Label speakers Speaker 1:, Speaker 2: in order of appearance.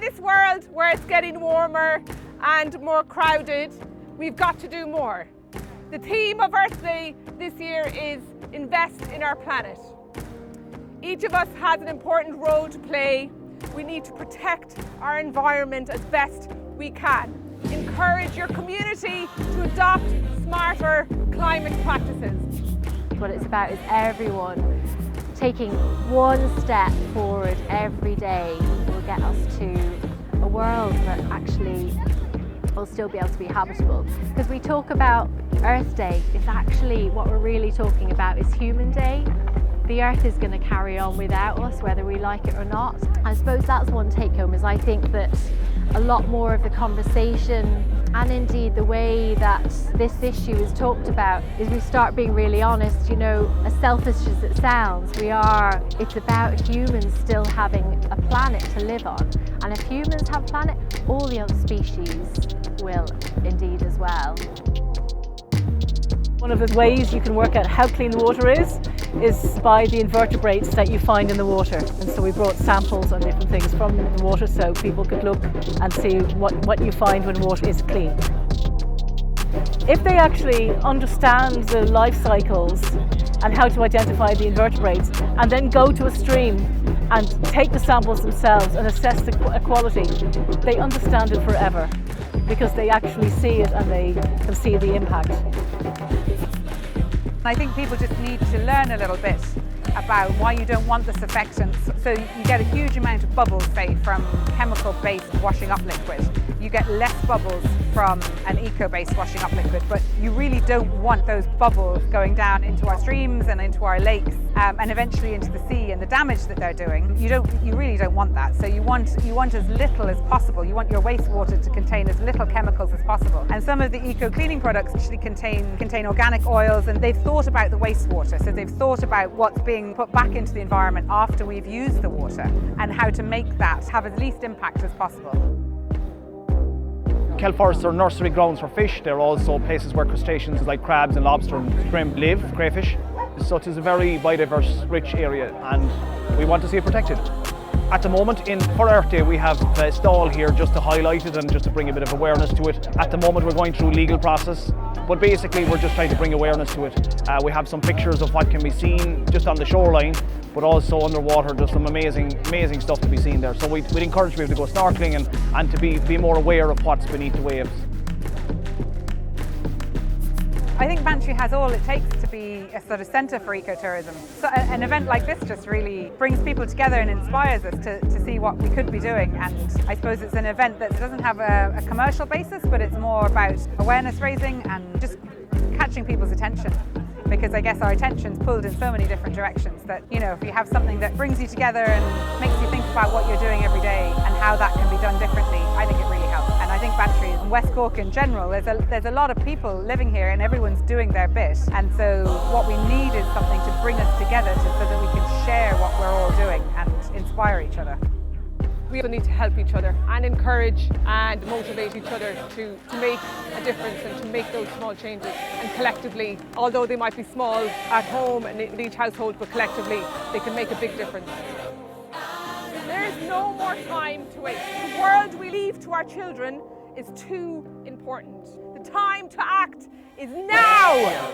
Speaker 1: this world where it's getting warmer and more crowded, we've got to do more. The theme of Earth Day this year is invest in our planet. Each of us has an important role to play. We need to protect our environment as best we can. Encourage your community to adopt smarter climate practices.
Speaker 2: What it's about is everyone taking one step forward every day will get us to a world that actually will still be able to be habitable. Because we talk about Earth Day, it's actually what we're really talking about is Human Day. The Earth is going to carry on without us, whether we like it or not. I suppose that's one take home, is I think that a lot more of the conversation and indeed the way that this issue is talked about is we start being really honest. You know, as selfish as it sounds, it's about humans still having a planet to live on. And if humans have a planet, all the other species will indeed as well.
Speaker 3: One of the ways you can work out how clean the water is by the invertebrates that you find in the water. And so we brought samples on different things from the water so people could look and see what you find when water is clean. If they actually understand the life cycles and how to identify the invertebrates and then go to a stream and take the samples themselves and assess the quality, they understand it forever because they actually see it and they can see the impact.
Speaker 4: I think people just need to learn a little bit about why you don't want the surfactants. So you get a huge amount of bubbles, say, from chemical-based washing up liquid. You get less bubbles from an eco-based washing up liquid, but you really don't want those bubbles going down into our streams and into our lakes and eventually into the sea and the damage that they're doing. You really don't want that. So you want as little as possible. You want your wastewater to contain as little chemicals as possible. And some of the eco-cleaning products actually contain organic oils, and they've thought about the wastewater. So they've thought about what's being put back into the environment after we've used the water and how to make that have as least impact as possible.
Speaker 5: Kelp forests are nursery grounds for fish. They're also places where crustaceans like crabs and lobster and shrimp live, crayfish. So it is a very biodiverse, rich area and we want to see it protected. At the moment, for Earth Day, we have a stall here just to highlight it and just to bring a bit of awareness to it. At the moment, we're going through legal process, but basically we're just trying to bring awareness to it. We have some pictures of what can be seen just on the shoreline, but also underwater. There's some amazing stuff to be seen there. So we'd encourage people to go snorkeling and to be more aware of what's beneath the waves.
Speaker 4: I think Bantry has all it takes to be a sort of centre for ecotourism. So an event like this just really brings people together and inspires us to see what we could be doing. And I suppose it's an event that doesn't have a commercial basis, but it's more about awareness raising and just catching people's attention. Because I guess our attention's pulled in so many different directions that, you know, if you have something that brings you together and makes you think about what you're doing every day and how that can be done differently, I think it really helps. And I think Bantry and West Cork in general, there's a lot of people living here and everyone's doing their bit. And so what we need is something to bring us together so that we can share what we're all doing and inspire each other.
Speaker 1: We all need to help each other and encourage and motivate each other to make a difference and to make those small changes. And collectively, although they might be small at home and in each household, but collectively they can make a big difference. There is no more time to waste. The world we leave to our children is too important. The time to act is now!